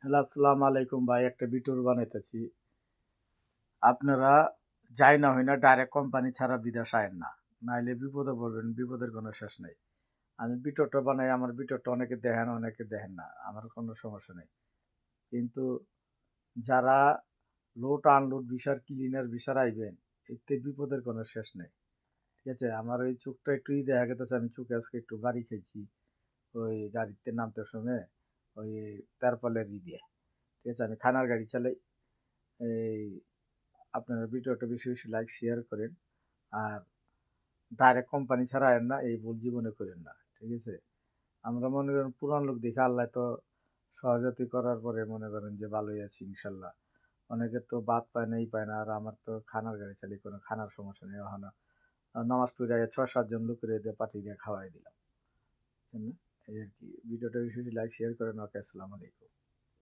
Hello, আসসালামু আলাইকুম ভাই। একটা বিটুর বানাইতেছি। আপনারা যাই না হই না ডাইরেক্ট কোম্পানি ছাড়া বিদেশ আয়েন না। নাইলে বিপদে পড়বেন, বিপদের কোনো শেষ নাই। আমি বিটরটা বানাই, আমার বিটরটা অনেকে দেখেন, অনেকে দেখেন না। আমার কোনো সমস্যা নেই। কিন্তু যারা লোড আনলোড ভিসার ক্লিনার ভিসার আইবেন, এতে বিপদের কোনো শেষ নেই। ঠিক আছে? আমার ওই চোখটা একটু দেখা গেতেছে, আমি চোখে আজকে একটু গাড়ি খাইছি। ওই গাড়িতে নামতে সময় ওই তারপলের দিয়ে। ঠিক আছে? আমি খানার গাড়ি চালাই। এই আপনারা ভিডিওটা বেশি বেশি লাইক শেয়ার করেন। আর ডাইরেক্ট কোম্পানি ছাড়া আয়েন না, এই ভুল জীবনে করেন না। ঠিক আছে? আমরা মনে করেন পুরান লোক দেখে আল্লাহ তো সহজতি করার পরে মনে করেন যে ভালোই আছি ইনশাল্লাহ। অনেকের তো বাদ পায় না, এই পায় না। আর আমার তো খানার গাড়ি চালি, কোনো খানার সমস্যা নেই এখনো। নামাজ পড়ে ৬-৭ জন লোকের দিয়ে পাঠিয়ে দিয়ে খাওয়াই দিলাম। বুঝছেন না? এই আর কি। ভিডিওটা বেশি বেশি লাইক শেয়ার করেন। ওকে, আসসালামু আলাইকুম।